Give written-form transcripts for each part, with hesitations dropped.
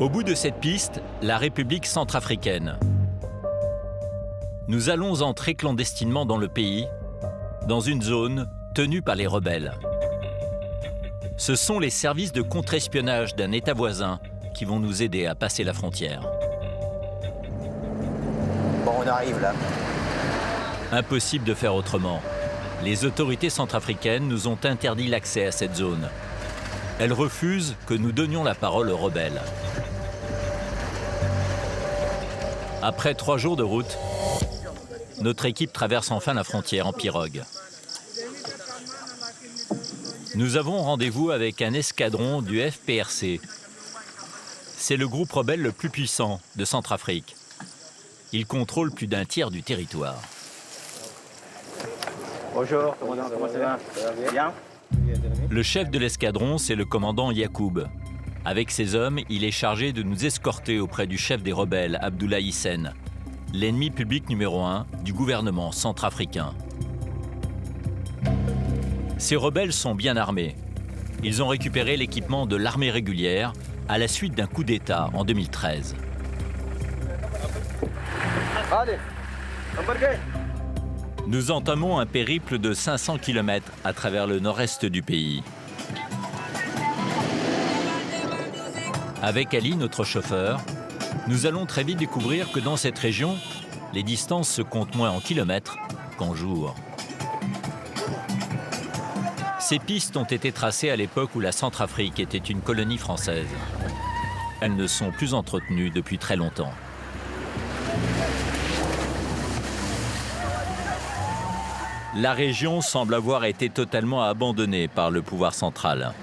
Au bout de cette piste, la République centrafricaine. Nous allons entrer clandestinement dans le pays, dans une zone tenue par les rebelles. Ce sont les services de contre-espionnage d'un État voisin qui vont nous aider à passer la frontière. Bon, on arrive là. Impossible de faire autrement. Les autorités centrafricaines nous ont interdit l'accès à cette zone. Elles refusent que nous donnions la parole aux rebelles. Après 3 jours de route, notre équipe traverse enfin la frontière en pirogue. Nous avons rendez-vous avec un escadron du FPRC. C'est le groupe rebelle le plus puissant de Centrafrique. Il contrôle plus d'un tiers du territoire. Bonjour, comment ça va? Bien? Le chef de l'escadron, c'est le commandant Yacoub. Avec ses hommes, il est chargé de nous escorter auprès du chef des rebelles, Abdoulaye Hissène, l'ennemi public numéro 1 du gouvernement centrafricain. Ces rebelles sont bien armés. Ils ont récupéré l'équipement de l'armée régulière à la suite d'un coup d'État en 2013. Allez, embarquez! Nous entamons un périple de 500 km à travers le nord-est du pays. Avec Ali, notre chauffeur, nous allons très vite découvrir que dans cette région, les distances se comptent moins en kilomètres qu'en jours. Ces pistes ont été tracées à l'époque où la Centrafrique était une colonie française. Elles ne sont plus entretenues depuis très longtemps. La région semble avoir été totalement abandonnée par le pouvoir central.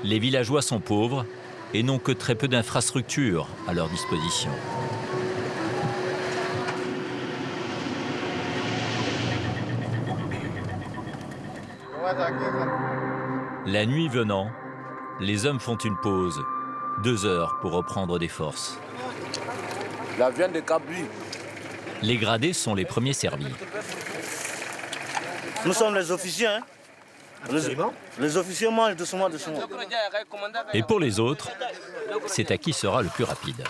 Les villageois sont pauvres et n'ont que très peu d'infrastructures à leur disposition. La nuit venant, les hommes font une pause, 2 heures pour reprendre des forces. La viande de cabri. Les gradés sont les premiers servis. Nous sommes les officiers, hein? Les officiers mangent doucement. Et pour les autres, c'est à qui sera le plus rapide.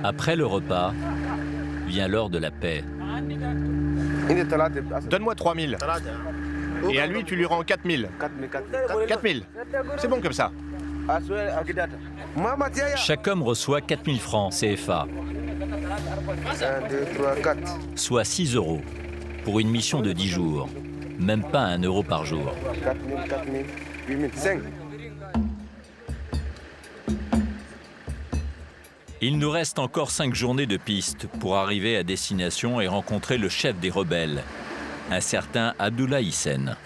Après le repas, vient l'heure de la paix. Donne-moi 3000. Et à lui, tu lui rends 4000. 4000. C'est bon comme ça. Chaque homme reçoit 4000 francs CFA, 1, 2, 3, 4. soit 6 € pour une mission de 10 jours. Même pas 1 € par jour. 4000, 4000, 8000, 5. Il nous reste encore 5 journées de piste pour arriver à destination et rencontrer le chef des rebelles, un certain Abdoulaye Hissène.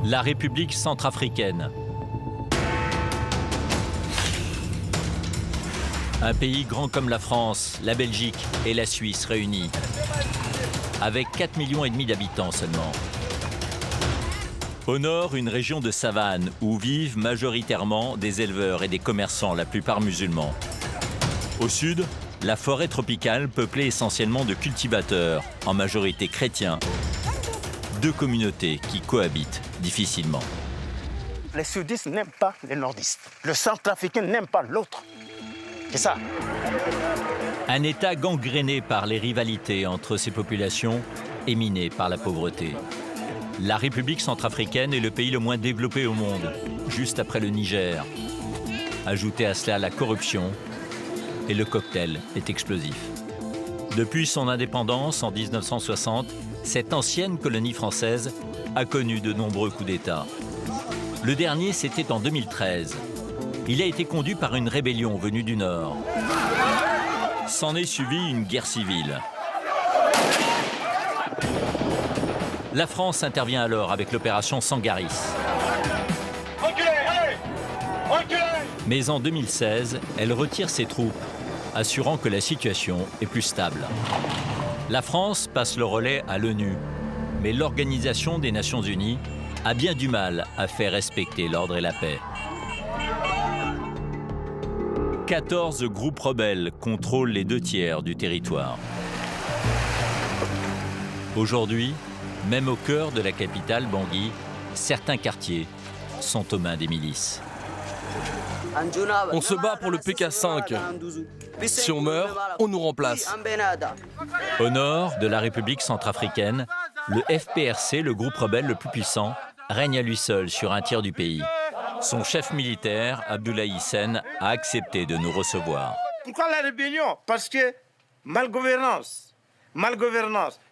La République centrafricaine. Un pays grand comme la France, la Belgique et la Suisse réunis, avec 4,5 millions d'habitants seulement. Au nord, une région de savane où vivent majoritairement des éleveurs et des commerçants, la plupart musulmans. Au sud, la forêt tropicale peuplée essentiellement de cultivateurs, en majorité chrétiens. 2 communautés qui cohabitent difficilement. Les sudistes n'aiment pas les nordistes. Le centrafricain n'aime pas l'autre. C'est ça. Un État gangréné par les rivalités entre ces populations et miné par la pauvreté. La République centrafricaine est le pays le moins développé au monde, juste après le Niger. Ajoutez à cela la corruption, et le cocktail est explosif. Depuis son indépendance en 1960, cette ancienne colonie française a connu de nombreux coups d'État. Le dernier, c'était en 2013. Il a été conduit par une rébellion venue du Nord. S'en est suivi une guerre civile. La France intervient alors avec l'opération Sangaris. Reculez, allez! Reculez! Mais en 2016, elle retire ses troupes, assurant que la situation est plus stable. La France passe le relais à l'ONU, mais l'Organisation des Nations Unies a bien du mal à faire respecter l'ordre et la paix. 14 groupes rebelles contrôlent les 2 tiers du territoire. Aujourd'hui, même au cœur de la capitale, Bangui, certains quartiers sont aux mains des milices. On se bat pour le PK5. Si on meurt, on nous remplace. Au nord de la République centrafricaine, le FPRC, le groupe rebelle le plus puissant, règne à lui seul sur un tiers du pays. Son chef militaire, Abdoulaye Hissène, a accepté de nous recevoir. Pourquoi la rébellion? Parce que malgouvernance,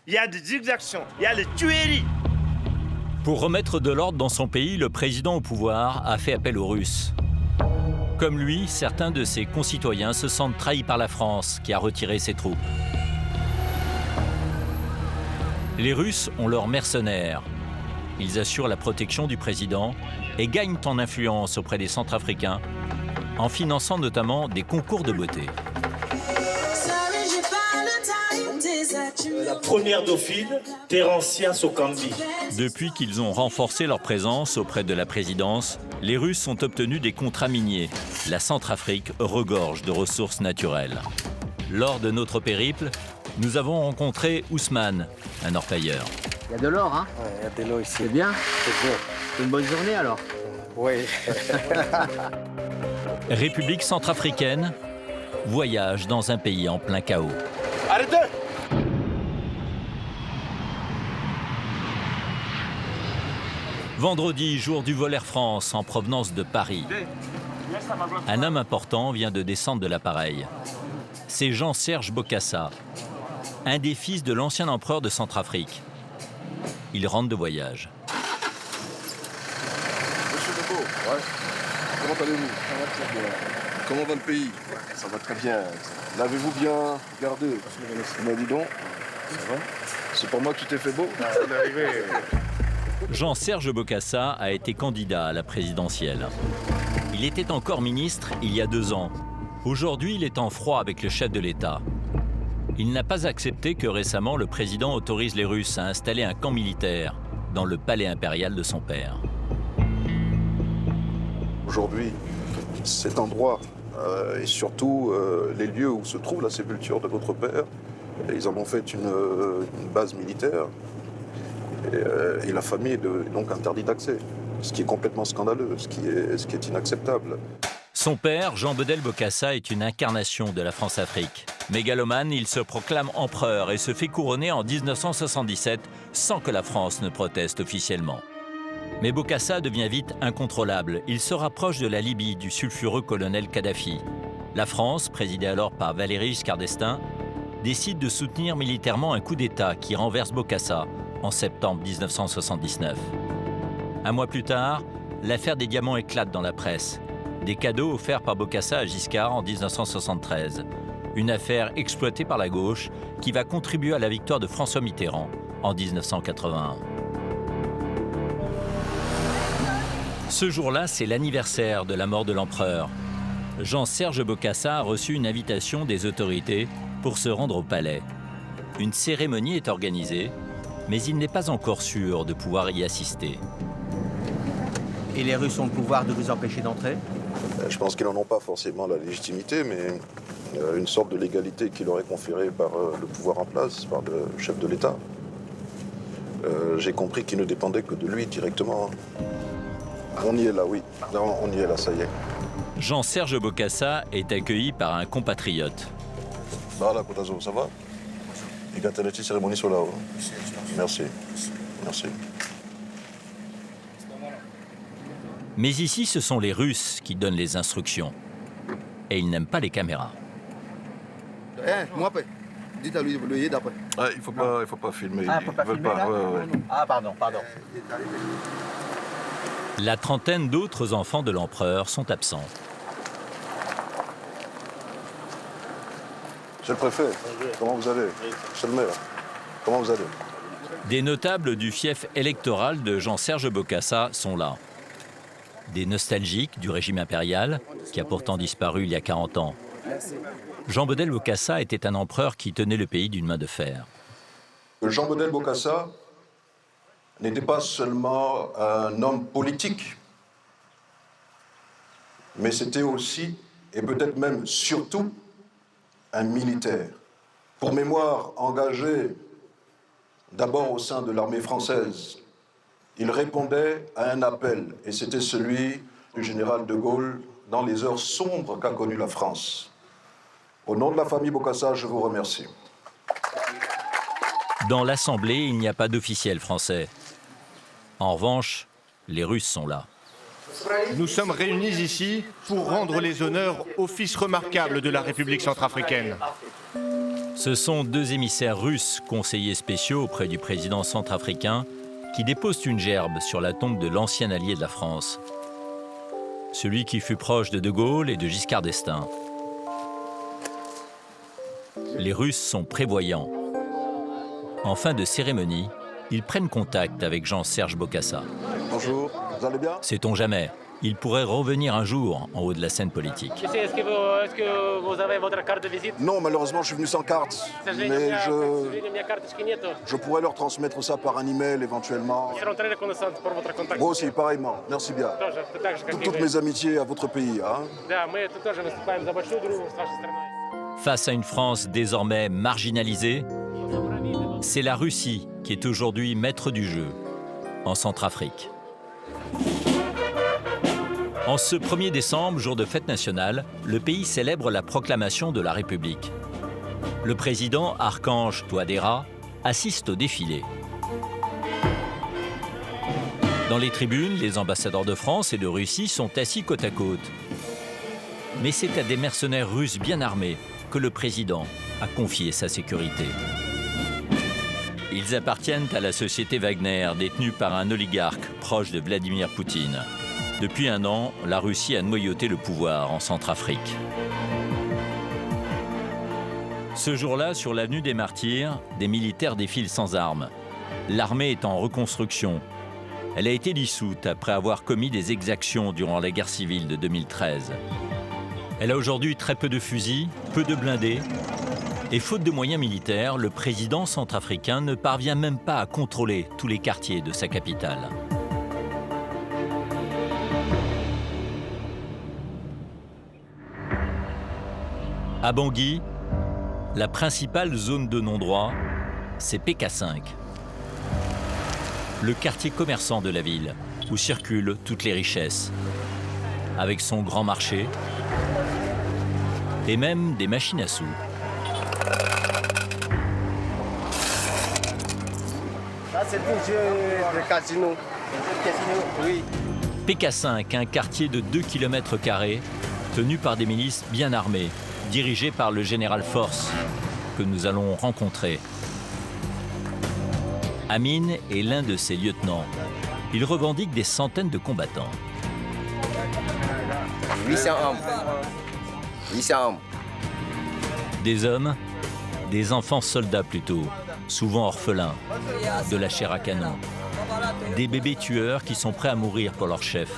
il y a des exactions, il y a des tueries. Pour remettre de l'ordre dans son pays, le président au pouvoir a fait appel aux Russes. Comme lui, certains de ses concitoyens se sentent trahis par la France, qui a retiré ses troupes. Les Russes ont leurs mercenaires. Ils assurent la protection du président et gagnent en influence auprès des Centrafricains, en finançant notamment des concours de beauté. La première dauphine, Térencia Sokambi. Depuis qu'ils ont renforcé leur présence auprès de la présidence, les Russes ont obtenu des contrats miniers. La Centrafrique regorge de ressources naturelles. Lors de notre périple, nous avons rencontré Ousmane, un orpailleur. Il y a de l'or, hein? Ouais, il y a de l'eau ici. C'est bien. C'est beau. C'est une bonne journée alors. Oui. République centrafricaine, voyage dans un pays en plein chaos. Arrêtez! Vendredi, jour du vol Air France en provenance de Paris. Un homme important vient de descendre de l'appareil. C'est Jean-Serge Bokassa, un des fils de l'ancien empereur de Centrafrique. Il rentre de voyage. Monsieur Boko, ouais. Comment allez-vous? Ça va très bien. Comment va le pays? Ça va très bien. Lavez-vous bien, regardez. Mais dis donc, ça va? C'est pour moi que tu t'es fait beau? Jean-Serge Bokassa a été candidat à la présidentielle. Il était encore ministre il y a 2 ans. Aujourd'hui, il est en froid avec le chef de l'État. Il n'a pas accepté que récemment le président autorise les Russes à installer un camp militaire dans le palais impérial de son père. Aujourd'hui, cet endroit et surtout les lieux où se trouve la sépulture de votre père, ils en ont fait une base militaire et la famille est donc interdite d'accès, ce qui est complètement scandaleux, ce qui est inacceptable. Son père, Jean Bedel Bokassa, est une incarnation de la France-Afrique. Mégalomane, il se proclame empereur et se fait couronner en 1977 sans que la France ne proteste officiellement. Mais Bokassa devient vite incontrôlable. Il se rapproche de la Libye, du sulfureux colonel Kadhafi. La France, présidée alors par Valéry Giscard d'Estaing, décide de soutenir militairement un coup d'État qui renverse Bokassa en septembre 1979. Un mois plus tard, l'affaire des diamants éclate dans la presse. Des cadeaux offerts par Bokassa à Giscard en 1973. Une affaire exploitée par la gauche qui va contribuer à la victoire de François Mitterrand en 1981. Ce jour-là, c'est l'anniversaire de la mort de l'empereur. Jean-Serge Bokassa a reçu une invitation des autorités pour se rendre au palais. Une cérémonie est organisée, mais il n'est pas encore sûr de pouvoir y assister. Et les Russes ont le pouvoir de vous empêcher d'entrer? Je pense qu'ils n'en ont pas forcément la légitimité, mais une sorte de légalité qui leur est conférée par le pouvoir en place, par le chef de l'État. J'ai compris qu'il ne dépendait que de lui directement. On y est là, oui. Non, on y est là, ça y est. Jean-Serge Bokassa est accueilli par un compatriote. Voilà, Kotazo, ça va? Les gars, les cérémonies sont là-haut. Merci. Merci. Mais ici, ce sont les Russes qui donnent les instructions. Et ils n'aiment pas les caméras. Dites à lui d'après. Il faut pas filmer. Ah, faut pas filmer là? Ah, pardon. La trentaine d'autres enfants de l'empereur sont absents. Monsieur le préfet, comment vous allez? Monsieur le maire, comment vous allez? Des notables du fief électoral de Jean-Serge Bokassa sont là. Des nostalgiques du régime impérial, qui a pourtant disparu il y a 40 ans. Jean Bedel Bokassa était un empereur qui tenait le pays d'une main de fer. Jean Bedel Bokassa n'était pas seulement un homme politique, mais c'était aussi, et peut-être même surtout, un militaire. Pour mémoire, engagé d'abord au sein de l'armée française, il répondait à un appel, et c'était celui du général de Gaulle dans les heures sombres qu'a connues la France. Au nom de la famille Bokassa, je vous remercie. Dans l'Assemblée, il n'y a pas d'officiel français. En revanche, les Russes sont là. Nous sommes réunis ici pour rendre les honneurs au fils remarquable de la République centrafricaine. Ce sont deux émissaires russes, conseillers spéciaux auprès du président centrafricain, qui déposent une gerbe sur la tombe de l'ancien allié de la France. Celui qui fut proche de De Gaulle et de Giscard d'Estaing. Les Russes sont prévoyants. En fin de cérémonie, ils prennent contact avec Jean-Serge Bokassa. Bonjour, vous allez bien? Sait-on jamais, il pourrait revenir un jour en haut de la scène politique. Est-ce que vous avez votre carte de visite? Non, malheureusement, je suis venu sans carte. Mais je pourrais leur transmettre ça par un email éventuellement. Ils seront très reconnaissants pour votre contact. Moi aussi, pareillement. Merci bien. Toutes mes amitiés à votre pays. Hein? Face à une France désormais marginalisée, c'est la Russie qui est aujourd'hui maître du jeu en Centrafrique. En ce 1er décembre, jour de fête nationale, le pays célèbre la proclamation de la République. Le président Archange Touadéra assiste au défilé. Dans les tribunes, les ambassadeurs de France et de Russie sont assis côte à côte. Mais c'est à des mercenaires russes bien armés que le président a confié sa sécurité. Ils appartiennent à la société Wagner, détenue par un oligarque proche de Vladimir Poutine. Depuis un an, la Russie a noyauté le pouvoir en Centrafrique. Ce jour-là, sur l'avenue des Martyrs, des militaires défilent sans armes. L'armée est en reconstruction. Elle a été dissoute après avoir commis des exactions durant la guerre civile de 2013. Elle a aujourd'hui très peu de fusils, peu de blindés. Et faute de moyens militaires, le président centrafricain ne parvient même pas à contrôler tous les quartiers de sa capitale. À Bangui, la principale zone de non-droit, c'est PK5. Le quartier commerçant de la ville, où circulent toutes les richesses, avec son grand marché et même des machines à sous. Ça, c'est tout jeu de casino. Oui. PK5, un quartier de 2 km², tenu par des milices bien armées, dirigé par le général Force, que nous allons rencontrer. Amin est l'un de ses lieutenants. Il revendique des centaines de combattants. 800 hommes. 800 hommes. Des hommes, des enfants soldats plutôt, souvent orphelins, de la chair à canon. Des bébés tueurs qui sont prêts à mourir pour leur chef.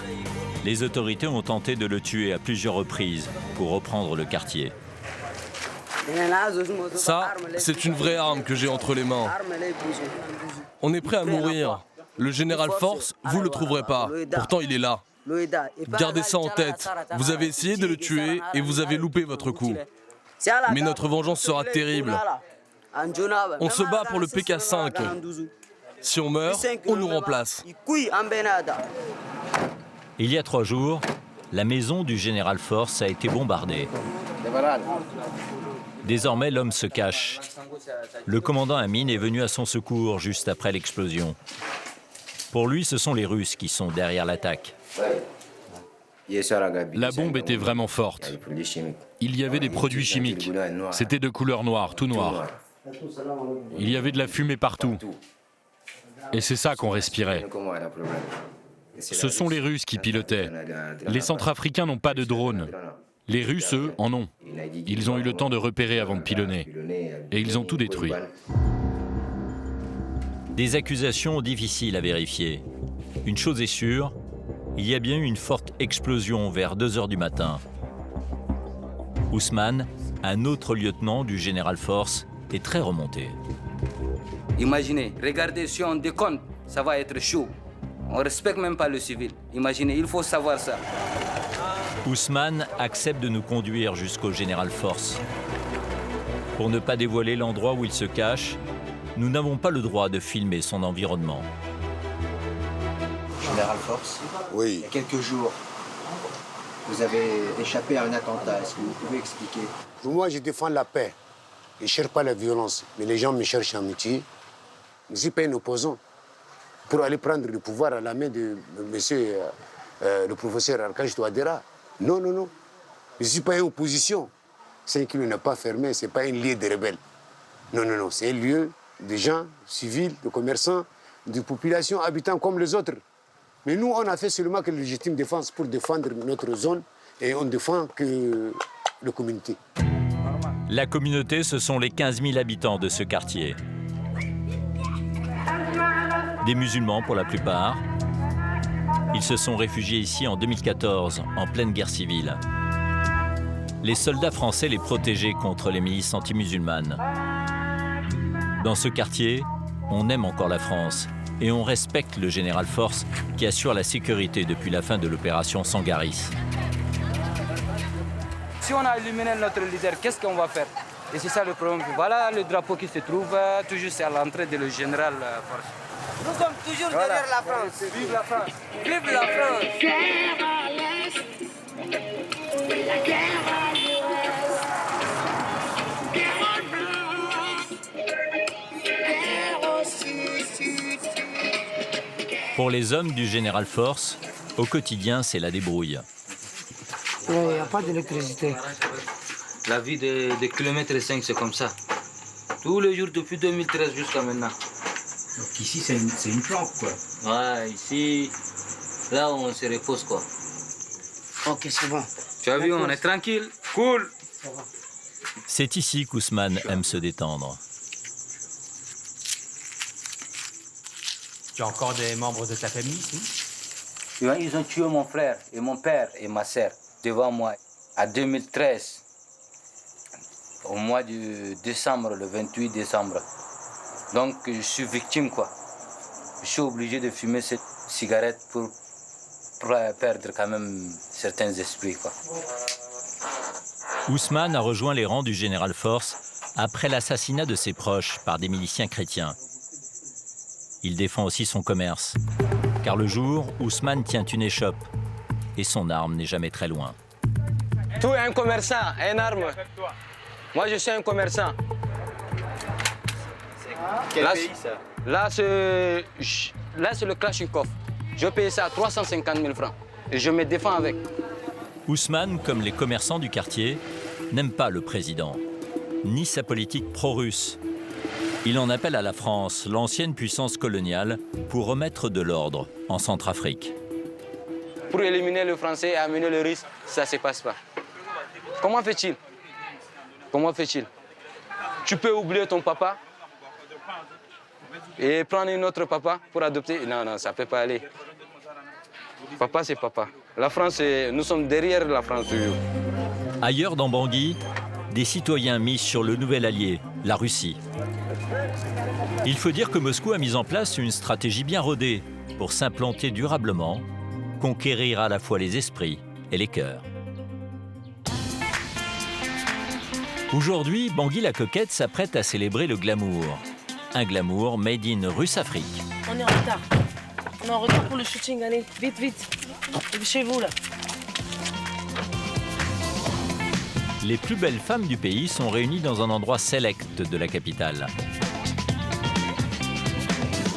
Les autorités ont tenté de le tuer à plusieurs reprises pour reprendre le quartier. Ça, c'est une vraie arme que j'ai entre les mains. On est prêt à mourir. Le général Force, vous ne le trouverez pas. Pourtant, il est là. Gardez ça en tête. Vous avez essayé de le tuer et vous avez loupé votre coup. Mais notre vengeance sera terrible. On se bat pour le PK5. Si on meurt, on nous remplace. Il y a 3 jours, la maison du général Force a été bombardée. Désormais, l'homme se cache. Le commandant Amin est venu à son secours juste après l'explosion. Pour lui, ce sont les Russes qui sont derrière l'attaque. La bombe était vraiment forte. Il y avait des produits chimiques. C'était de couleur noire, tout noir. Il y avait de la fumée partout. Et c'est ça qu'on respirait. Ce sont les Russes qui pilotaient. Les Centrafricains n'ont pas de drones. Les Russes, eux, en ont. Ils ont eu le temps de repérer avant de pilonner. Et ils ont tout détruit. Des accusations difficiles à vérifier. Une chose est sûre, il y a bien eu une forte explosion vers 2 h du matin. Ousmane, un autre lieutenant du général Force, est très remonté. Imaginez, regardez, si on décompte, ça va être chaud. On ne respecte même pas le civil. Imaginez, il faut savoir ça. Ousmane accepte de nous conduire jusqu'au général Force. Pour ne pas dévoiler l'endroit où il se cache, nous n'avons pas le droit de filmer son environnement. Général Force. Oui. Il y a quelques jours, vous avez échappé à un attentat. Est-ce que vous pouvez expliquer? Moi, je défends la paix. Je ne cherche pas la violence. Mais les gens me cherchent en métier. Je ne suis pas un opposant. Pour aller prendre le pouvoir à la main de monsieur le professeur Archange Touadéra. Non, non, non. Je ne suis pas en opposition. Saint-Kilo n'est pas fermé, ce n'est pas un lieu de rebelles. Non, non, non. C'est un lieu de gens civils, de commerçants, de populations habitant comme les autres. Mais nous, on a fait seulement que la légitime défense pour défendre notre zone et on défend que la communauté. La communauté, ce sont les 15 000 habitants de ce quartier. Des musulmans pour la plupart. Ils se sont réfugiés ici en 2014, en pleine guerre civile. Les soldats français les protégeaient contre les milices anti-musulmanes. Dans ce quartier, on aime encore la France et on respecte le général Force qui assure la sécurité depuis la fin de l'opération Sangaris. Si on a éliminé notre leader, qu'est-ce qu'on va faire? Et c'est ça le problème. Voilà le drapeau qui se trouve toujours à l'entrée de le général Force. Nous sommes toujours derrière la France. Vive la France. Vive la France. Pour les hommes du général Force, au quotidien, c'est la débrouille. Il n'y a pas d'électricité. La vie des kilomètres 5, c'est comme ça. Tous les jours depuis 2013 jusqu'à maintenant. Donc ici, c'est une planque, quoi. Ouais, ici, là, on se repose, quoi. Ok, c'est bon. Tu as vu, on est tranquille, cool. C'est ici qu'Ousmane aime se détendre. Tu as encore des membres de ta famille ici? Tu vois, ils ont tué mon frère et mon père et ma sœur devant moi en 2013, au mois de décembre, le 28 décembre. Donc je suis victime, quoi. Je suis obligé de fumer cette cigarette pour perdre quand même certains esprits, quoi. Ousmane a rejoint les rangs du général Force après l'assassinat de ses proches par des miliciens chrétiens. Il défend aussi son commerce, car le jour, Ousmane tient une échoppe et son arme n'est jamais très loin. Tu es un commerçant, une arme. Moi, je suis un commerçant. Quel pays, ça? Là, c'est le Kalachnikov. Je paye ça à 350 000 francs et je me défends avec. Ousmane, comme les commerçants du quartier, n'aime pas le président, ni sa politique pro-russe. Il en appelle à la France, l'ancienne puissance coloniale, pour remettre de l'ordre en Centrafrique. Pour éliminer le français et amener le russe, ça ne se passe pas. Comment fait-il? Comment fait-il? Tu peux oublier ton papa et prendre un autre papa pour adopter? Non, non, ça ne peut pas aller. Papa, c'est papa. La France, nous sommes derrière la France toujours. Ailleurs dans Bangui, des citoyens misent sur le nouvel allié, la Russie. Il faut dire que Moscou a mis en place une stratégie bien rodée pour s'implanter durablement, conquérir à la fois les esprits et les cœurs. Aujourd'hui, Bangui-la-Coquette s'apprête à célébrer le glamour. Un glamour made in Russe-Afrique. On est en retard. On est en retard pour le shooting, allez, vite, vite. Chez vous, là. Les plus belles femmes du pays sont réunies dans un endroit select de la capitale.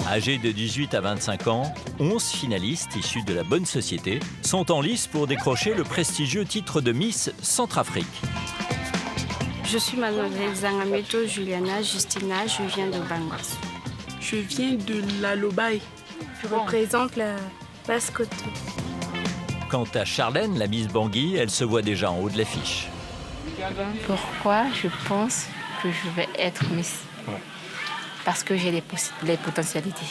Âgées de 18 à 25 ans, 11 finalistes issus de la bonne société sont en lice pour décrocher le prestigieux titre de Miss Centrafrique. Je suis mademoiselle Zangameto Juliana Justina, je viens de Bangos. Je viens de la Lobaye. Je représente la Basse-Côte. Quant à Charlène, la Miss Bangui, elle se voit déjà en haut de l'affiche. Pourquoi je pense que je vais être Miss? Parce que j'ai les potentialités.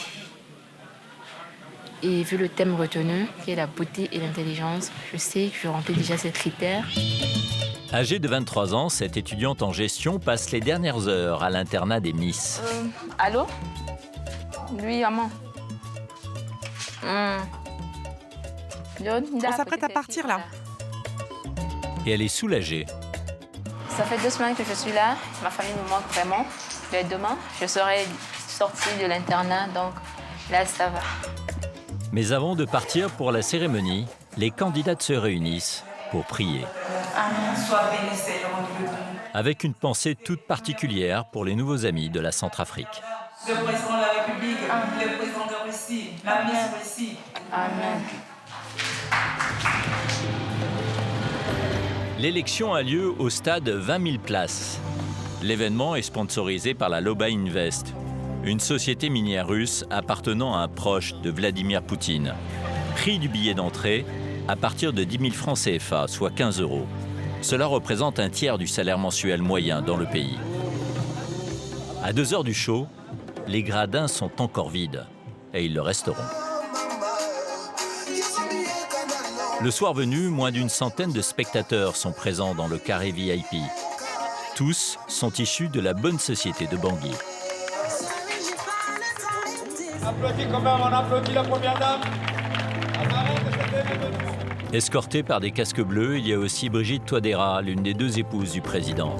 Et vu le thème retenu, qui est la beauté et l'intelligence, je sais que je remplis déjà ces critères. Âgée de 23 ans, cette étudiante en gestion passe les dernières heures à l'internat des Miss. Allô? Lui, maman. On s'apprête à partir, là. Et elle est soulagée. Ça fait 2 semaines que je suis là. Ma famille me manque vraiment. Mais demain, je serai sortie de l'internat, donc là, ça va. Mais avant de partir pour la cérémonie, les candidates se réunissent pour prier. Amen. Sois béni, Seigneur, Dieu. Avec une pensée toute particulière pour les nouveaux amis de la Centrafrique. Le président de la République, le président de Russie, la Miss Russie. Amen. L'élection a lieu au stade 20 000 places. L'événement est sponsorisé par la Loba Invest, une société minière russe appartenant à un proche de Vladimir Poutine. Prix du billet d'entrée à partir de 10 000 francs CFA, soit 15 €. Cela représente un tiers du salaire mensuel moyen dans le pays. À 2 heures du show, les gradins sont encore vides et ils le resteront. Le soir venu, moins d'une centaine de spectateurs sont présents dans le carré VIP. Tous sont issus de la bonne société de Bangui. Applaudis quand même, on applaudit la première dame. Escortée par des casques bleus, il y a aussi Brigitte Touadéra, l'une des 2 épouses du président.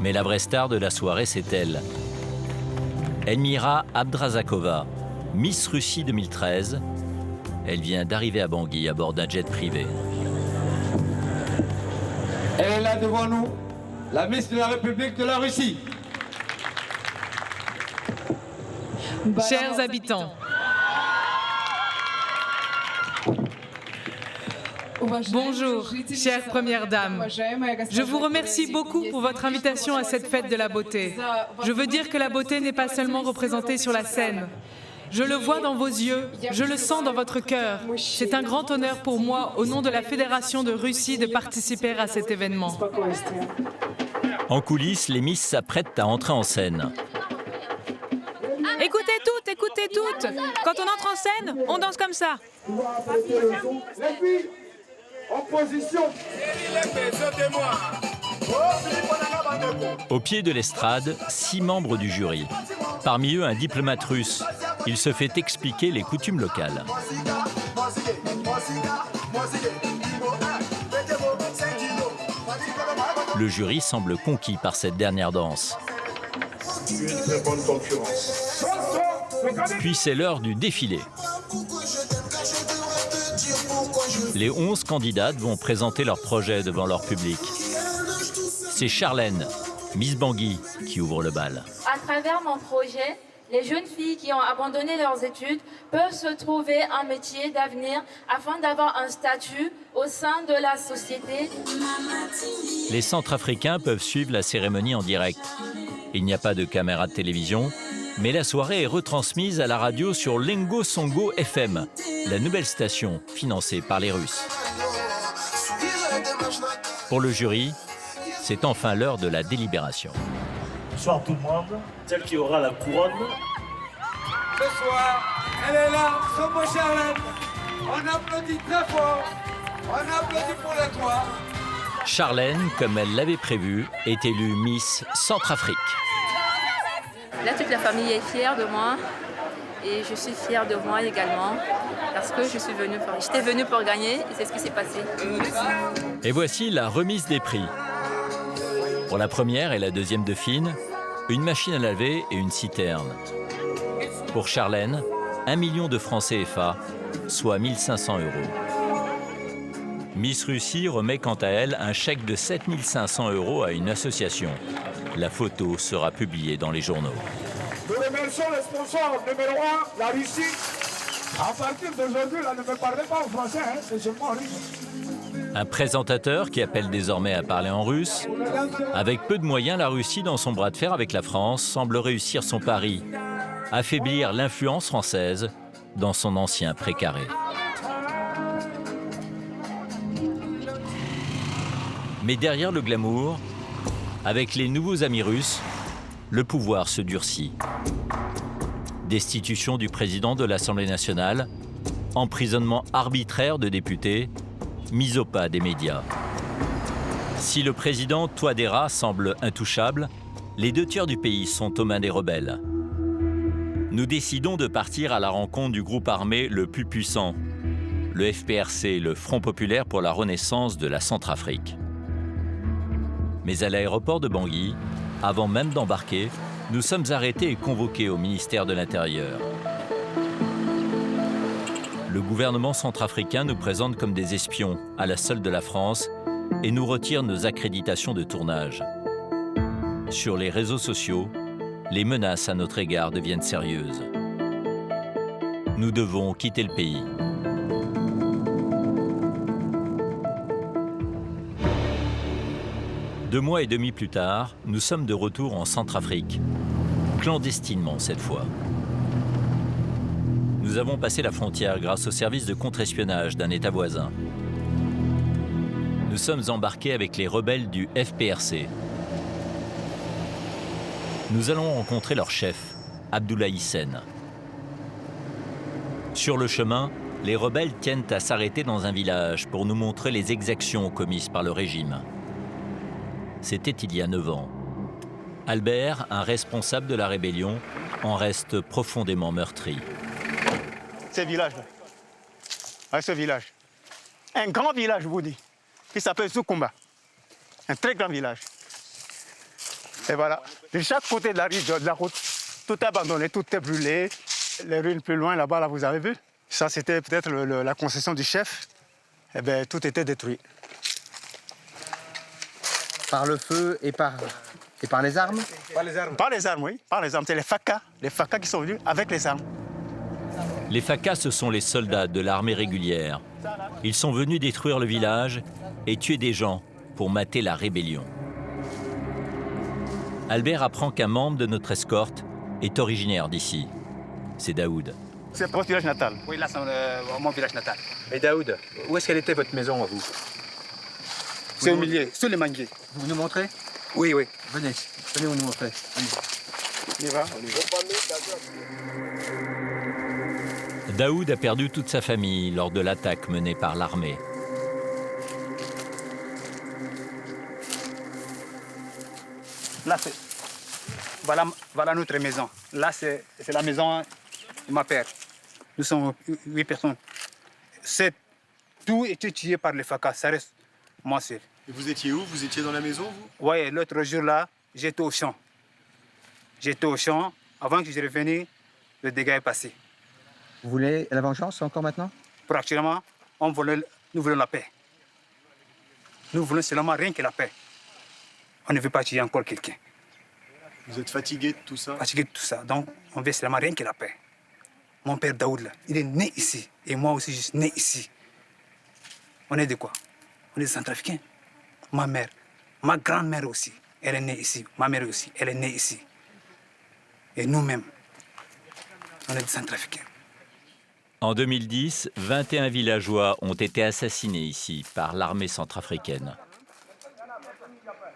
Mais la vraie star de la soirée, c'est elle. Elmira Abdrazakova, Miss Russie 2013. Elle vient d'arriver à Bangui à bord d'un jet privé. Elle est là devant nous, la Miss de la République de la Russie. Chers habitants, bonjour, chère Première Dame. Je vous remercie beaucoup pour votre invitation à cette fête de la beauté. Je veux dire que la beauté n'est pas seulement représentée sur la scène. Je le vois dans vos yeux, je le sens dans votre cœur. C'est un grand honneur pour moi, au nom de la Fédération de Russie, de participer à cet événement. En coulisses, les Miss s'apprêtent à entrer en scène. Écoutez toutes. Quand on entre en scène, on danse comme ça. Les filles, en position. Au pied de l'estrade, 6 membres du jury. Parmi eux, un diplomate russe. Il se fait expliquer les coutumes locales. Le jury semble conquis par cette dernière danse. Une très bonne concurrence. Puis c'est l'heure du défilé. Les 11 candidates vont présenter leur projet devant leur public. C'est Charlène, Miss Bangui, qui ouvre le bal. À travers mon projet, les jeunes filles qui ont abandonné leurs études peuvent se trouver un métier d'avenir afin d'avoir un statut au sein de la société. Les Centrafricains peuvent suivre la cérémonie en direct. Il n'y a pas de caméra de télévision, mais la soirée est retransmise à la radio sur Lengo Songo FM, la nouvelle station financée par les Russes. Pour le jury, c'est enfin l'heure de la délibération. Bonsoir tout le monde. Celle qui aura la couronne. Ce soir, elle est là, son beau Charlène. On applaudit très fort. On applaudit pour les trois. Charlène, comme elle l'avait prévu, est élue Miss Centrafrique. Là, toute la famille est fière de moi et je suis fière de moi également parce que j'étais venue pour gagner et c'est ce qui s'est passé. Et voici la remise des prix. Pour la première et la deuxième dauphine, une machine à laver et une citerne. Pour Charlène, 1 million de francs CFA, soit 1 500 €. Miss Russie remet quant à elle un chèque de 7 500 € à une association. La photo sera publiée dans les journaux. Nous remercions le sponsor numéro 1, la Russie. À partir d'aujourd'hui, là, ne me parlez pas en français, hein, c'est seulement en russe. Un présentateur qui appelle désormais à parler en russe. Avec peu de moyens, la Russie, dans son bras de fer avec la France, semble réussir son pari. Affaiblir l'influence française dans son ancien précaré. Mais derrière le glamour, avec les nouveaux amis russes, le pouvoir se durcit. Destitution du président de l'Assemblée nationale, emprisonnement arbitraire de députés, mise au pas des médias. Si le président Touadéra semble intouchable, les 2 tiers du pays sont aux mains des rebelles. Nous décidons de partir à la rencontre du groupe armé le plus puissant, le FPRC, le Front populaire pour la renaissance de la Centrafrique. Mais à l'aéroport de Bangui, avant même d'embarquer, nous sommes arrêtés et convoqués au ministère de l'Intérieur. le gouvernement centrafricain nous présente comme des espions à la solde de la France et nous retire nos accréditations de tournage. Sur les réseaux sociaux, les menaces à notre égard deviennent sérieuses. Nous devons quitter le pays. Deux mois et demi plus tard, nous sommes de retour en Centrafrique, clandestinement cette fois. Nous avons passé la frontière grâce au service de contre-espionnage d'un État voisin. Nous sommes embarqués avec les rebelles du FPRC. Nous allons rencontrer leur chef, Abdoulaye Sène. Sur le chemin, les rebelles tiennent à s'arrêter dans un village pour nous montrer les exactions commises par le régime. C'était il y a 9 ans. Albert, un responsable de la rébellion, en reste profondément meurtri. Ce village-là, ce village, un grand village, je vous dis, qui s'appelle Soukoumba, un très grand village. Et voilà, de chaque côté de la route, tout est abandonné, tout est brûlé. Les ruines plus loin, là-bas, là, vous avez vu, ça c'était peut-être la concession du chef. Eh bien, tout était détruit. Par le feu et par les armes? Par les armes. Par les armes, oui. Par les armes. C'est les FACA qui sont venus avec les armes. Les FACA, ce sont les soldats de l'armée régulière. Ils sont venus détruire le village et tuer des gens pour mater la rébellion. Albert apprend qu'un membre de notre escorte est originaire d'ici. C'est Daoud. C'est votre village natal? Oui, là, c'est mon village natal. Et Daoud, où est-ce qu'elle était votre maison à vous? C'est au milieu, sur les manguiers. Vous nous montrez? Oui, oui. Venez vous nous montrer. On y va. Daoud a perdu toute sa famille lors de l'attaque menée par l'armée. Là, voilà notre maison. Là, c'est la maison de ma père. Nous sommes 8 personnes. Tout était tué par les FACA. Ça reste moi seul. Et vous étiez où? Vous étiez dans la maison, vous? Oui, l'autre jour-là, j'étais au champ. J'étais au champ. Avant que je revienne, le dégât est passé. Vous voulez la vengeance encore maintenant? Pour actuellement, nous voulons la paix. Nous voulons seulement rien que la paix. On ne veut pas tuer encore quelqu'un. Vous êtes fatigué de tout ça? Fatigué de tout ça. Donc, on veut seulement rien que la paix. Mon père Daoud, là, il est né ici. Et moi aussi, je suis né ici. On est de quoi? On est des Centrafricains. Ma mère, ma grand-mère aussi, elle est née ici. Ma mère aussi, elle est née ici. Et nous-mêmes, on est des Centrafricains. En 2010, 21 villageois ont été assassinés ici par l'armée centrafricaine.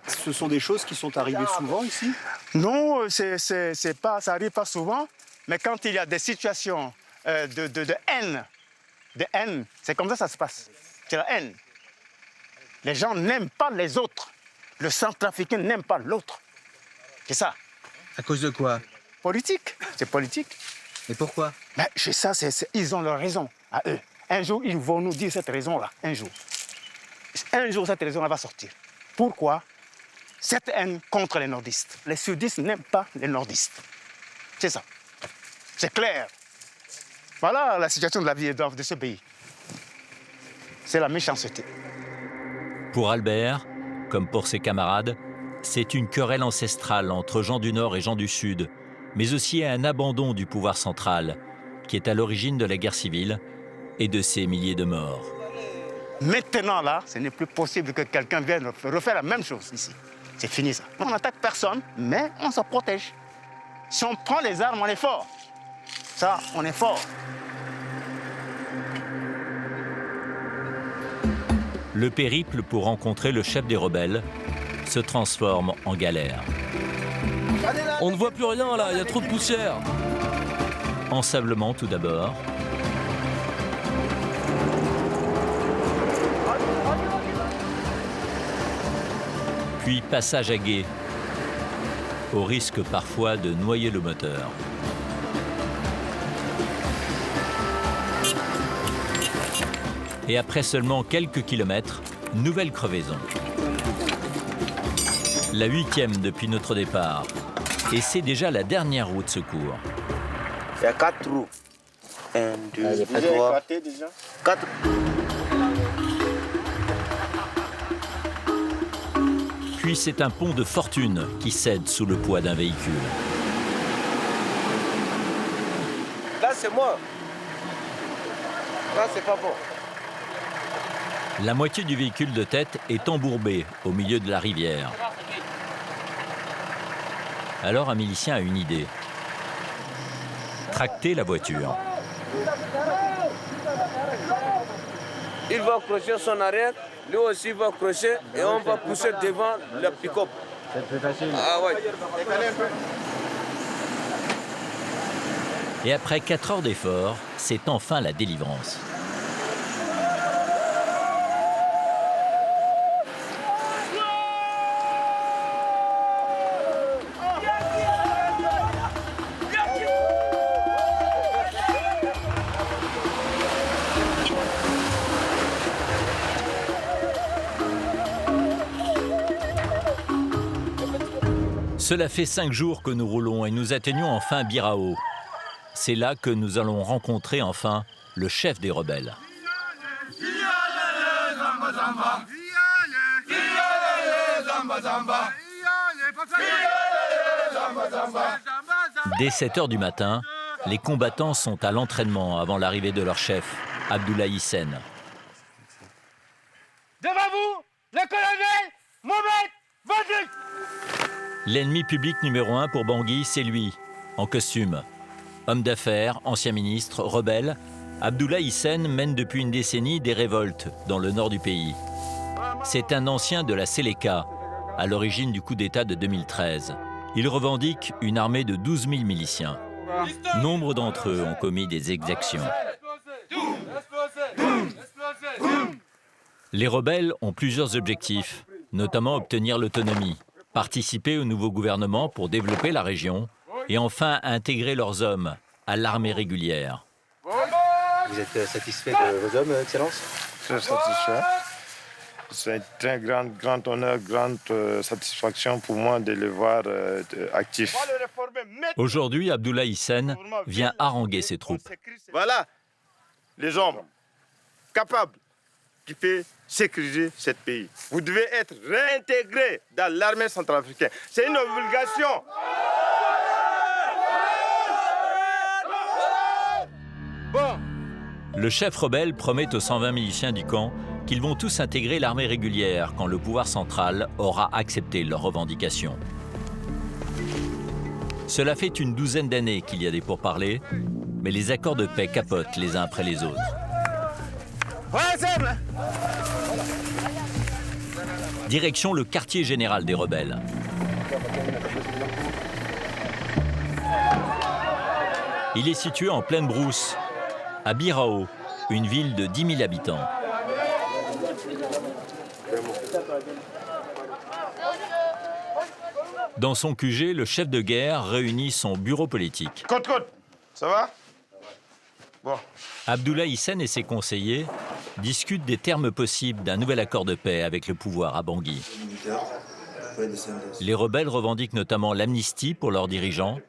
Ce sont des choses qui sont arrivées souvent ici? Non, c'est pas, ça n'arrive pas souvent. Mais quand il y a des situations de haine, c'est comme ça se passe. C'est la haine. Les gens n'aiment pas les autres. Le Centrafricain n'aime pas l'autre. C'est ça. À cause de quoi? Politique. C'est politique. Et pourquoi? Ben, ça, ils ont leur raison à eux. Un jour, ils vont nous dire cette raison-là. Un jour. Un jour, cette raison-là va sortir. Pourquoi? Cette haine contre les nordistes. Les sudistes n'aiment pas les nordistes. C'est ça. C'est clair. Voilà la situation de la vie de ce pays. C'est la méchanceté. Pour Albert, comme pour ses camarades, c'est une querelle ancestrale entre gens du Nord et gens du Sud, mais aussi un abandon du pouvoir central, qui est à l'origine de la guerre civile et de ces milliers de morts. Maintenant, là, ce n'est plus possible que quelqu'un vienne refaire la même chose ici. C'est fini, ça. On n'attaque personne, mais on se protège. Si on prend les armes, on est fort. Ça, on est fort. Le périple pour rencontrer le chef des rebelles se transforme en galère. On ne voit plus rien là, il y a trop de poussière. Ensablement tout d'abord. Puis passage à gué, au risque parfois de noyer le moteur. Et après seulement quelques kilomètres, nouvelle crevaison. La 8e depuis notre départ. Et c'est déjà la dernière roue de secours. Il y a 4 trous. 1, 2, 3, 4. Puis c'est un pont de fortune qui cède sous le poids d'un véhicule. Là, c'est moi. Là, c'est pas bon. La moitié du véhicule de tête est embourbée au milieu de la rivière. Alors un milicien a une idée. Tracter la voiture. Il va accrocher son arrière, lui aussi va accrocher et on va pousser devant le pick-up. C'est plus facile. Ah ouais. Et après 4 heures d'effort, c'est enfin la délivrance. Cela fait 5 jours que nous roulons et nous atteignons enfin Birao. C'est là que nous allons rencontrer enfin le chef des rebelles. Dès 7 heures du matin, les combattants sont à l'entraînement avant l'arrivée de leur chef, Abdoulaye Hissène. Devant vous, le colonel Mohamed Vadik. L'ennemi public numéro 1 pour Bangui, c'est lui, en costume. Homme d'affaires, ancien ministre, rebelle, Abdoulaye Hissène mène depuis une décennie des révoltes dans le nord du pays. C'est un ancien de la Séléka, à l'origine du coup d'État de 2013. Il revendique une armée de 12 000 miliciens. Nombre d'entre eux ont commis des exactions. Les rebelles ont plusieurs objectifs, notamment obtenir l'autonomie, participer au nouveau gouvernement pour développer la région et enfin intégrer leurs hommes à l'armée régulière. Vous êtes satisfait de vos hommes, Excellence? Très satisfait. C'est un grand honneur, grande satisfaction pour moi de les voir actifs. Aujourd'hui, Abdoulaye Hissène vient haranguer ses troupes. Voilà les hommes capables qui peuvent sécuriser ce pays. Vous devez être réintégrés dans l'armée centrafricaine. C'est une obligation. Le chef rebelle promet aux 120 miliciens du camp qu'ils vont tous intégrer l'armée régulière quand le pouvoir central aura accepté leurs revendications. Cela fait une douzaine d'années qu'il y a des pourparlers, mais les accords de paix capotent les uns après les autres. Direction le quartier général des rebelles. Il est situé en pleine brousse, à Birao, une ville de 10 000 habitants. Dans son QG, le chef de guerre réunit son bureau politique. Côte, ça va? Bon. Abdoulaye Hissène et ses conseillers discutent des termes possibles d'un nouvel accord de paix avec le pouvoir à Bangui. Les rebelles revendiquent notamment l'amnistie pour leurs dirigeants,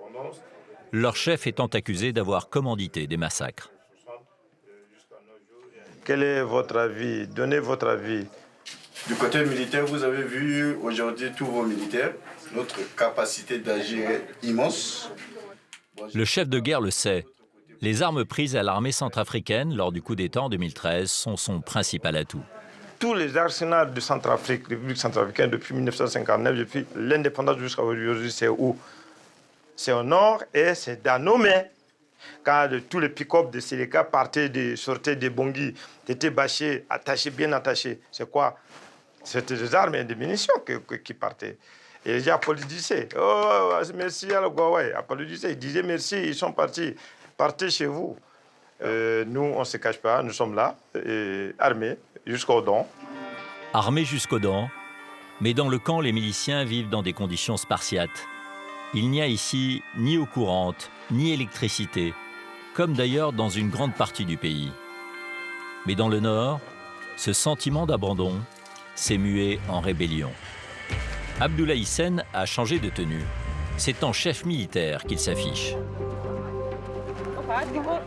leur chef étant accusé d'avoir commandité des massacres. Quel est votre avis? Donnez votre avis. Du côté militaire, vous avez vu aujourd'hui tous vos militaires. Notre capacité d'agir est immense. Le chef de guerre le sait. Les armes prises à l'armée centrafricaine lors du coup d'État en 2013 sont son principal atout. Tous les arsenaux de Centrafrique, République centrafricaine, depuis 1959, depuis l'indépendance jusqu'à aujourd'hui, c'est où? C'est au nord et c'est dans nos mains. Quand tous les pick-up de Séléka sortaient de Bangui, étaient bâchés, attachés, bien attachés. C'est quoi? C'était des armes et des munitions qui partaient. Et les gens applaudissaient. Oh, merci à la Gouaouai. Applaudissaient. Ils disaient merci, ils sont partis. Partez chez vous. Nous, on ne se cache pas, nous sommes là, armés jusqu'aux dents. Armés jusqu'aux dents, mais dans le camp, les miliciens vivent dans des conditions spartiates. Il n'y a ici ni eau courante, ni électricité, comme d'ailleurs dans une grande partie du pays. Mais dans le nord, ce sentiment d'abandon s'est mué en rébellion. Abdoulaye Hissène a changé de tenue. C'est en chef militaire qu'il s'affiche.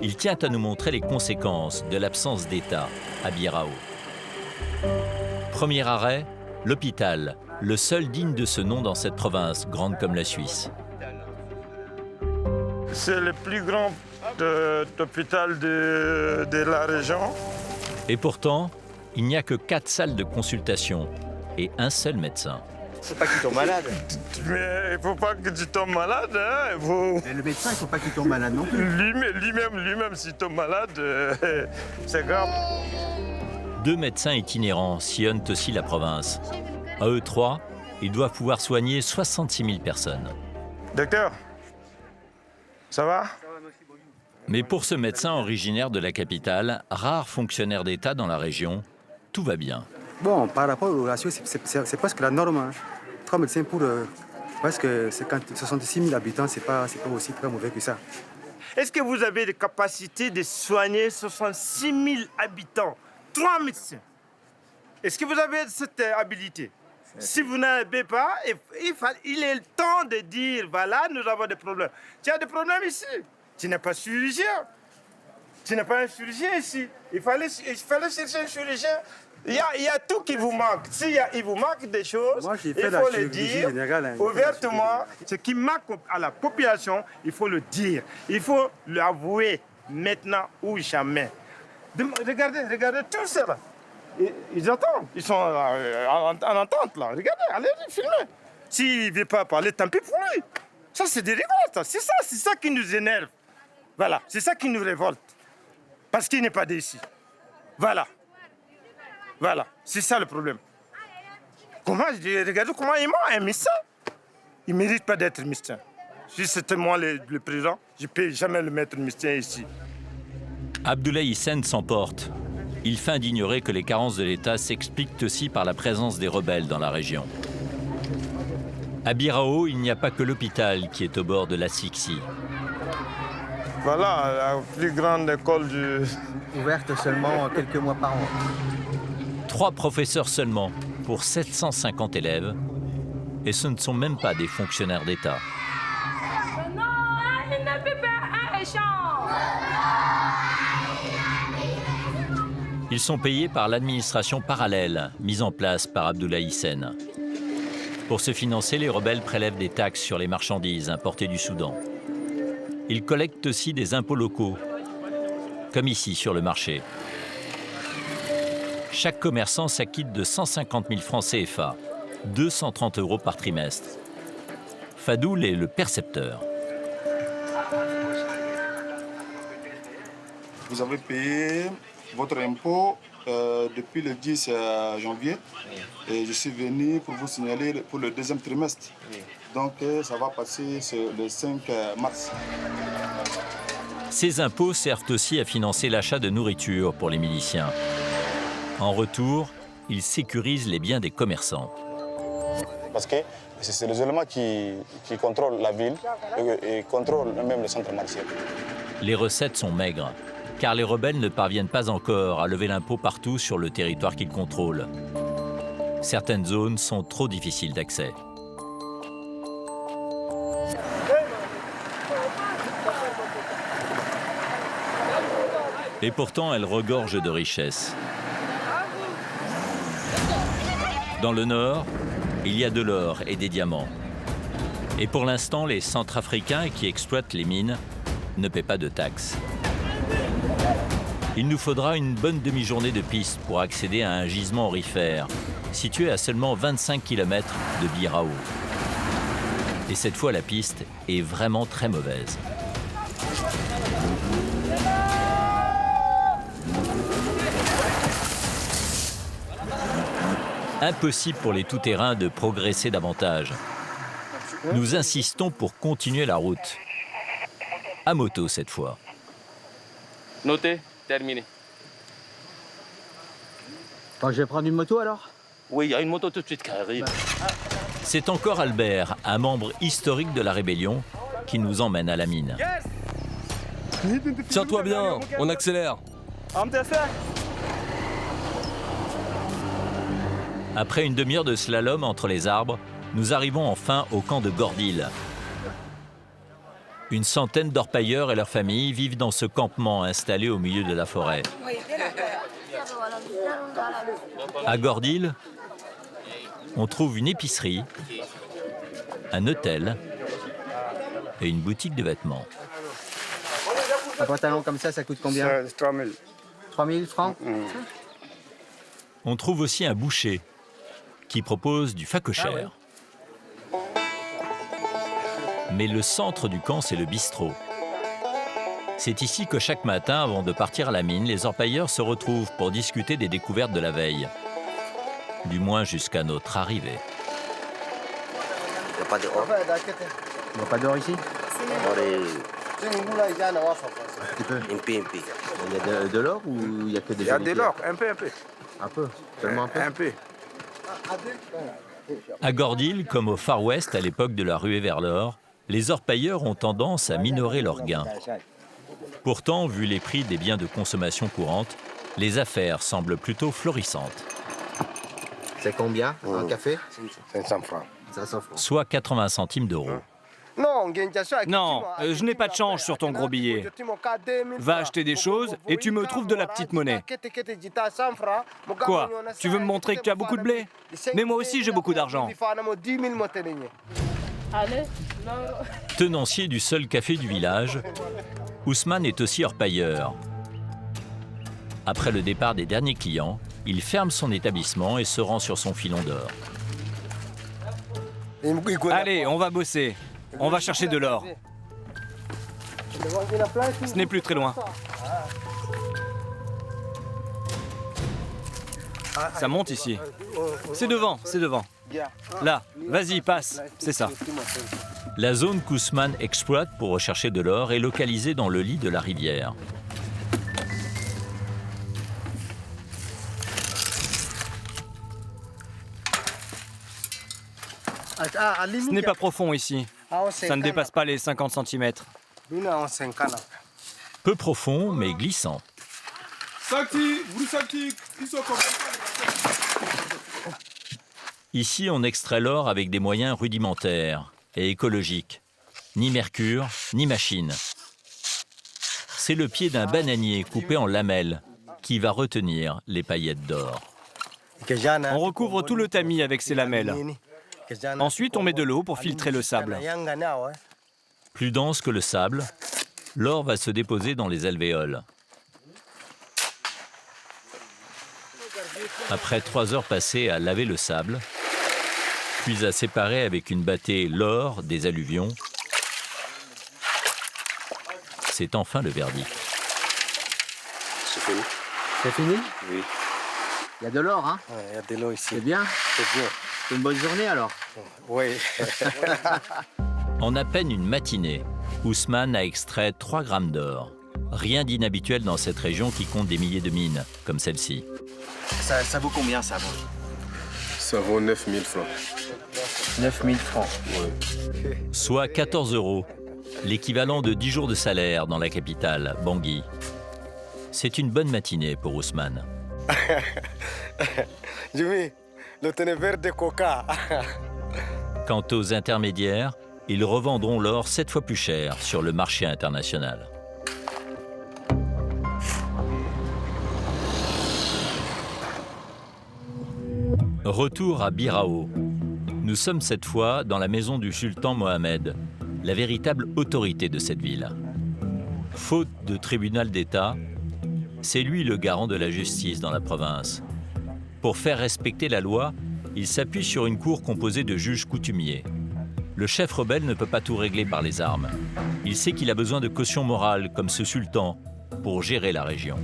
Il tient à nous montrer les conséquences de l'absence d'État à Birao. Premier arrêt, l'hôpital, le seul digne de ce nom dans cette province, grande comme la Suisse. C'est le plus grand hôpital de la région. Et pourtant, il n'y a que 4 salles de consultation et un seul médecin. C'est pas qu'il tombe malade. Mais il ne faut pas que tu tombes malade. Hein. Et le médecin, il ne faut pas qu'il tombe malade non plus. Lui-même, s'il tombe malade, c'est grave. 2 médecins itinérants sillonnent aussi la province. À eux 3, ils doivent pouvoir soigner 66 000 personnes. Docteur, ça va? Mais pour ce médecin originaire de la capitale, rare fonctionnaire d'État dans la région, tout va bien. Bon, par rapport au ratio, c'est presque la norme. Hein. 3 médecins pour presque 66 000 habitants, c'est pas aussi très mauvais que ça. Est-ce que vous avez des capacités de soigner 66 000 habitants? 3 médecins. Est-ce que vous avez cette habilité? Si vous n'avez pas, il est le temps de dire, voilà, nous avons des problèmes. Tu as des problèmes ici. Tu n'es pas chirurgien. Tu n'es pas un chirurgien ici. Il fallait chercher un chirurgien. Il y a tout qui vous manque. Il vous manque des choses, moi, il faut le dire ouvertement. Ce qui manque à la population, il faut le dire. Il faut l'avouer maintenant ou jamais. Regardez tout ça là. Ils attendent. Ils sont en entente là. Regardez, allez-y, filmez. S'il ne veut pas parler, tant pis pour lui. Ça, c'est des révoltes. C'est ça qui nous énerve. Voilà, c'est ça qui nous révolte. Parce qu'il n'est pas d'ici. Voilà. Voilà, c'est ça le problème. Regardez comment il ment, un médecin. Il ne mérite pas d'être médecin. Si c'était moi le président, je ne peux jamais le mettre médecin ici. Abdoulaye Hissène s'emporte. Il feint d'ignorer que les carences de l'État s'expliquent aussi par la présence des rebelles dans la région. À Birao, il n'y a pas que l'hôpital qui est au bord de l'asphyxie. Voilà, la plus grande école du... Ouverte seulement quelques mois par an. 3 professeurs seulement pour 750 élèves. Et ce ne sont même pas des fonctionnaires d'État. Ils sont payés par l'administration parallèle, mise en place par Abdoulaye Hissène. Pour se financer, les rebelles prélèvent des taxes sur les marchandises importées du Soudan. Ils collectent aussi des impôts locaux, comme ici sur le marché. Chaque commerçant s'acquitte de 150 000 francs CFA, 230 € par trimestre. Fadoul est le percepteur. Vous avez payé votre impôt depuis le 10 janvier et je suis venu pour vous signaler pour le 2e trimestre. Donc ça va passer le 5 mars. Ces impôts servent aussi à financer l'achat de nourriture pour les miliciens. En retour, ils sécurisent les biens des commerçants. Parce que c'est les éléments qui contrôlent la ville et contrôlent même le centre marché. Les recettes sont maigres, car les rebelles ne parviennent pas encore à lever l'impôt partout sur le territoire qu'ils contrôlent. Certaines zones sont trop difficiles d'accès. Et pourtant, elles regorgent de richesses. Dans le nord, il y a de l'or et des diamants. Et pour l'instant, les Centrafricains qui exploitent les mines ne paient pas de taxes. Il nous faudra une bonne demi-journée de piste pour accéder à un gisement aurifère, situé à seulement 25 km de Birao. Et cette fois, la piste est vraiment très mauvaise. Impossible pour les tout-terrains de progresser davantage. Nous insistons pour continuer la route. À moto cette fois. Noté, terminé. Bon, je vais prendre une moto alors? Oui, il y a une moto tout de suite qui arrive. C'est encore Albert, un membre historique de la rébellion, qui nous emmène à la mine. Tiens-toi bien, on accélère. Après une demi-heure de slalom entre les arbres, nous arrivons enfin au camp de Gordil. Une centaine d'orpailleurs et leurs familles vivent dans ce campement installé au milieu de la forêt. À Gordil, on trouve une épicerie, un hôtel et une boutique de vêtements. Un pantalon comme ça coûte combien? 3 000. 3 000 francs. On trouve aussi un boucher qui propose du phacochère. Mais le centre du camp, c'est le bistrot. C'est ici que chaque matin, avant de partir à la mine, les orpailleurs se retrouvent pour discuter des découvertes de la veille. Du moins jusqu'à notre arrivée. Il n'y a pas d'or. Il n'y a pas d'or ici? Un peu. Il y a de l'or ou il n'y a que des... Il y a de l'or, un peu. Un peu? Seulement un peu? Un peu. À Gordil, comme au Far West à l'époque de la ruée vers l'or, les orpailleurs ont tendance à minorer leurs gains. Pourtant, vu les prix des biens de consommation courante, les affaires semblent plutôt florissantes. C'est combien un café? 500 francs. 500 francs. Soit 80 centimes d'euros. Non, je n'ai pas de change sur ton gros billet. Va acheter des choses et tu me trouves de la petite monnaie. Quoi? Tu veux me montrer que tu as beaucoup de blé? Mais moi aussi j'ai beaucoup d'argent. Tenancier du seul café du village, Ousmane est aussi orpailleur. Après le départ des derniers clients, il ferme son établissement et se rend sur son filon d'or. Allez, on va bosser. On va chercher de l'or. Ce n'est plus très loin. Ça monte ici. C'est devant, c'est devant. Là, vas-y, passe, c'est ça. La zone qu'Ousmane exploite pour rechercher de l'or est localisée dans le lit de la rivière. Ce n'est pas profond ici. Ça ne dépasse pas les 50 cm. Peu profond, mais glissant. Ici, on extrait l'or avec des moyens rudimentaires et écologiques. Ni mercure, ni machine. C'est le pied d'un bananier coupé en lamelles qui va retenir les paillettes d'or. On recouvre tout le tamis avec ces lamelles. Ensuite, on met de l'eau pour filtrer le sable. Plus dense que le sable, l'or va se déposer dans les alvéoles. Après 3 heures passées à laver le sable, puis à séparer avec une battée l'or des alluvions, c'est enfin le verdict. C'est fini. C'est fini? Oui. Il y a de l'or, hein? Oui, il y a de l'or ici. C'est bien? C'est bien. C'est une bonne journée alors? Oui. En à peine une matinée, Ousmane a extrait 3 grammes d'or. Rien d'inhabituel dans cette région qui compte des milliers de mines, comme celle-ci. Ça vaut combien, ça? Ça vaut 9 000 francs. 9 000 francs. Oui. Soit 14 €, l'équivalent de 10 jours de salaire dans la capitale, Bangui. C'est une bonne matinée pour Ousmane. Jimmy, le ténévert de coca. Quant aux intermédiaires, ils revendront l'or 7 fois plus cher sur le marché international. Retour à Birao. Nous sommes cette fois dans la maison du sultan Mohamed, la véritable autorité de cette ville. Faute de tribunal d'État, c'est lui le garant de la justice dans la province. Pour faire respecter la loi, il s'appuie sur une cour composée de juges coutumiers. Le chef rebelle ne peut pas tout régler par les armes. Il sait qu'il a besoin de caution morale, comme ce sultan, pour gérer la région.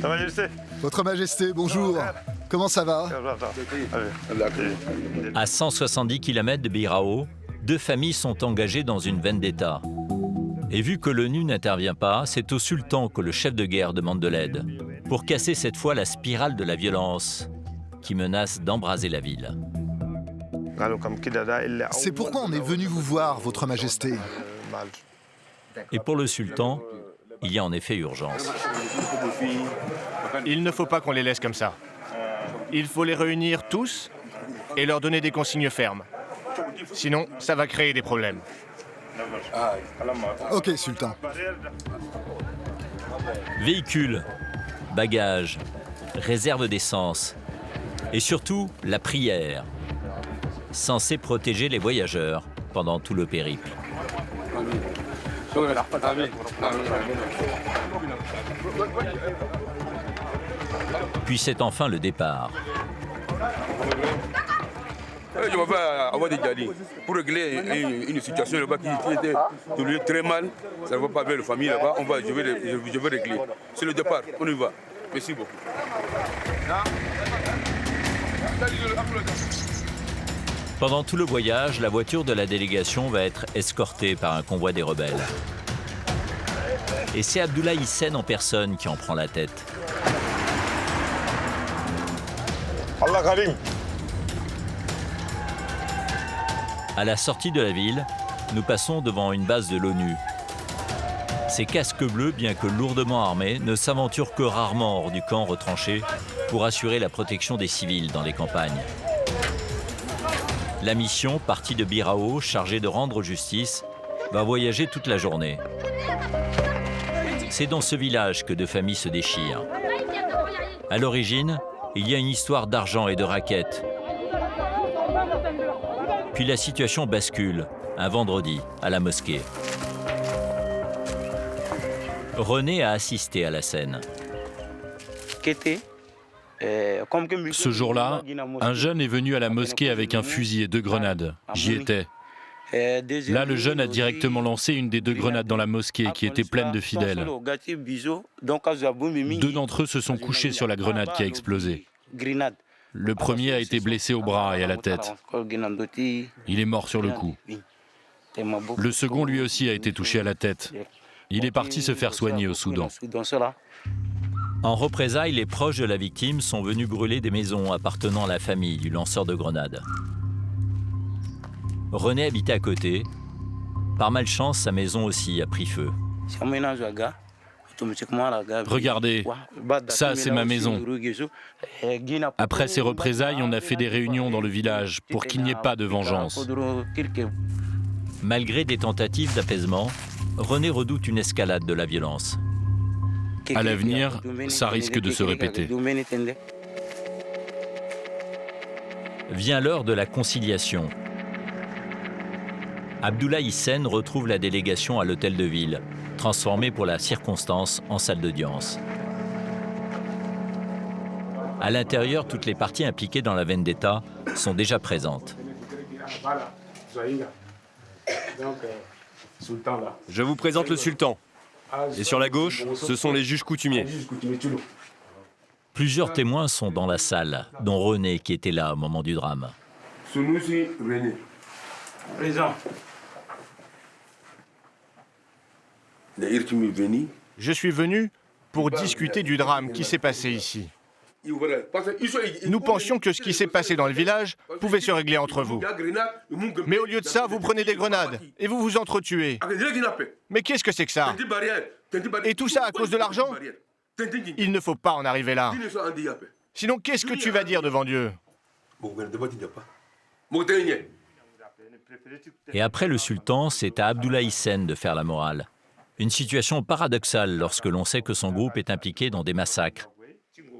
Sa Majesté. Votre Majesté, bonjour. Comment ça va? À 170 km de Birao, 2 familles sont engagées dans une vendetta. Et vu que l'ONU n'intervient pas, c'est au sultan que le chef de guerre demande de l'aide, pour casser cette fois la spirale de la violence qui menace d'embraser la ville. C'est pourquoi on est venu vous voir, Votre Majesté. Et pour le sultan, il y a en effet urgence. Il ne faut pas qu'on les laisse comme ça. Il faut les réunir tous et leur donner des consignes fermes. Sinon, ça va créer des problèmes. Ok, Sultan. Véhicules, bagages, réserve d'essence et surtout la prière, censée protéger les voyageurs pendant tout le périple. Puis c'est enfin le départ. Je m'en vais avoir des gardés pour régler une situation là-bas qui était tournée très mal. Ça ne va pas avec la famille là-bas. Je vais régler. C'est le départ. On y va. Merci beaucoup. Pendant tout le voyage, la voiture de la délégation va être escortée par un convoi des rebelles. Et c'est Abdullah Hissène en personne qui en prend la tête. Allah Karim. À la sortie de la ville, nous passons devant une base de l'ONU. Ces casques bleus, bien que lourdement armés, ne s'aventurent que rarement hors du camp retranché pour assurer la protection des civils dans les campagnes. La mission, partie de Birao, chargée de rendre justice, va voyager toute la journée. C'est dans ce village que deux familles se déchirent. À l'origine, il y a une histoire d'argent et de raquettes. Puis la situation bascule, un vendredi, à la mosquée. René a assisté à la scène. Ce jour-là, un jeune est venu à la mosquée avec un fusil et 2 grenades. J'y étais. Là, le jeune a directement lancé une des 2 grenades dans la mosquée qui était pleine de fidèles. 2 d'entre eux se sont couchés sur la grenade qui a explosé. Le premier a été blessé au bras et à la tête. Il est mort sur le coup. Le second, lui aussi, a été touché à la tête. Il est parti se faire soigner au Soudan. En représailles, les proches de la victime sont venus brûler des maisons appartenant à la famille du lanceur de grenades. René habitait à côté. Par malchance, sa maison aussi a pris feu. Regardez, ça c'est ma maison. Après ces représailles, on a fait des réunions dans le village pour qu'il n'y ait pas de vengeance. Malgré des tentatives d'apaisement, René redoute une escalade de la violence. À l'avenir, ça risque de se répéter. Vient l'heure de la conciliation. Abdullah Hissène retrouve la délégation à l'hôtel de ville, transformée pour la circonstance en salle d'audience. À l'intérieur, toutes les parties impliquées dans la vendetta sont déjà présentes. Je vous présente le sultan. Et sur la gauche, ce sont les juges coutumiers. Plusieurs témoins sont dans la salle, dont René qui était là au moment du drame. René. Présent. Je suis venu pour discuter du drame qui s'est passé ici. Nous pensions que ce qui s'est passé dans le village pouvait se régler entre vous. Mais au lieu de ça, vous prenez des grenades et vous vous entretuez. Mais qu'est-ce que c'est que ça? Et tout ça à cause de l'argent? Il ne faut pas en arriver là. Sinon, qu'est-ce que tu vas dire devant Dieu? Et après le sultan, c'est à Abdullah Hissène de faire la morale. Une situation paradoxale lorsque l'on sait que son groupe est impliqué dans des massacres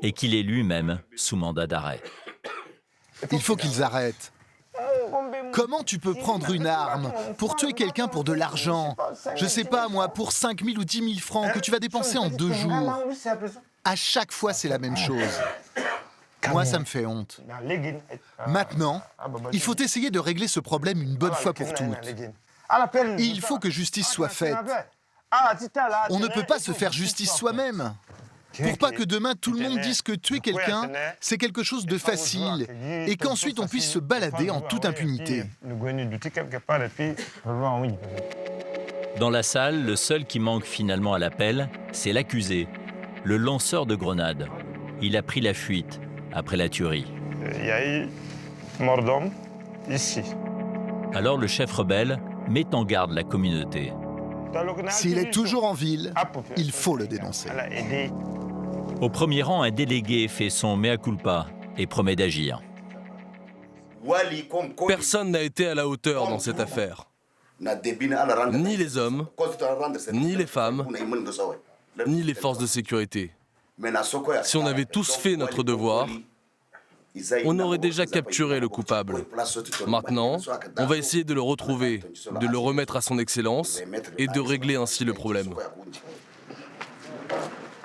et qu'il est lui-même sous mandat d'arrêt. Il faut qu'ils arrêtent. Comment tu peux prendre une arme pour tuer quelqu'un pour de l'argent? Je sais pas moi, pour 5 000 ou 10 000 francs que tu vas dépenser en 2 jours. À chaque fois, c'est la même chose. Moi, ça me fait honte. Maintenant, il faut essayer de régler ce problème une bonne fois pour toutes. Il faut que justice soit faite. On ne peut pas se faire justice soi-même. Pour pas que demain tout le monde dise que tuer quelqu'un, c'est quelque chose de facile et qu'ensuite on puisse se balader en toute impunité. Dans la salle, le seul qui manque finalement à l'appel, c'est l'accusé, le lanceur de grenades. Il a pris la fuite après la tuerie. Il y a eu mort d'homme ici. Alors le chef rebelle met en garde la communauté. S'il est toujours en ville, il faut le dénoncer. Au premier rang, un délégué fait son mea culpa et promet d'agir. Personne n'a été à la hauteur dans cette affaire. Ni les hommes, ni les femmes, ni les forces de sécurité. Si on avait tous fait notre devoir, on aurait déjà capturé le coupable. Maintenant, on va essayer de le retrouver, de le remettre à son excellence et de régler ainsi le problème.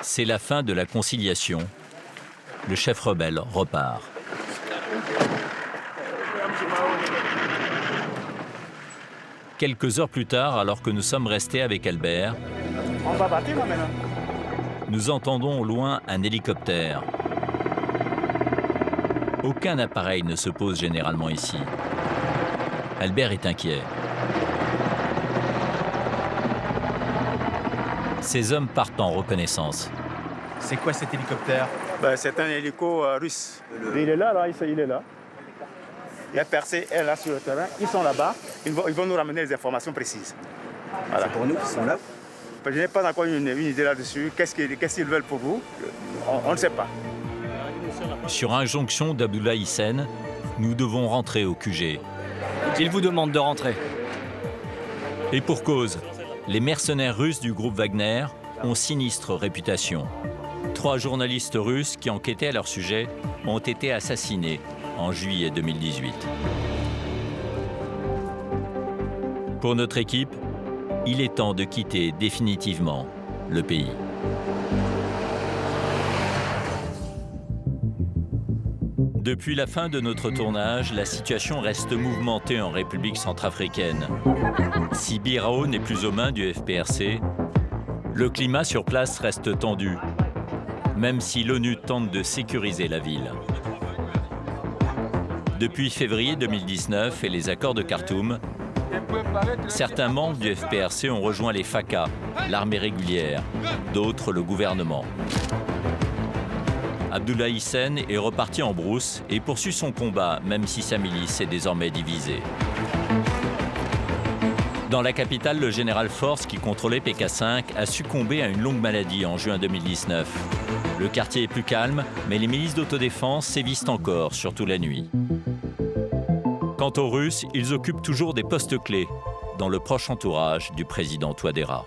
C'est la fin de la conciliation. Le chef rebelle repart. Quelques heures plus tard, alors que nous sommes restés avec Albert, nous entendons au loin un hélicoptère. Aucun appareil ne se pose généralement ici. Albert est inquiet. Ces hommes partent en reconnaissance. C'est quoi cet hélicoptère? C'est un hélico russe. Il est là, il est là. Il y a percé, elle là sur le terrain. Ils sont là-bas. Ils vont nous ramener les informations précises. Voilà. C'est pour nous qui sont là? Je n'ai pas encore une idée là-dessus. Qu'est-ce qu'ils veulent pour vous? On ne sait pas. Sur injonction d'Abdullah Hissène, nous devons rentrer au QG. Il vous demande de rentrer. Et pour cause, les mercenaires russes du groupe Wagner ont sinistre réputation. 3 journalistes russes qui enquêtaient à leur sujet ont été assassinés en juillet 2018. Pour notre équipe, il est temps de quitter définitivement le pays. Depuis la fin de notre tournage, la situation reste mouvementée en République centrafricaine. Si Birao n'est plus aux mains du FPRC, le climat sur place reste tendu, même si l'ONU tente de sécuriser la ville. Depuis février 2019 et les accords de Khartoum, certains membres du FPRC ont rejoint les FACA, l'armée régulière, d'autres le gouvernement. Abdullah Hissène est reparti en brousse et poursuit son combat, même si sa milice est désormais divisée. Dans la capitale, le général Force, qui contrôlait PK5, a succombé à une longue maladie en juin 2019. Le quartier est plus calme, mais les milices d'autodéfense sévissent encore, surtout la nuit. Quant aux Russes, ils occupent toujours des postes clés dans le proche entourage du président Touadéra.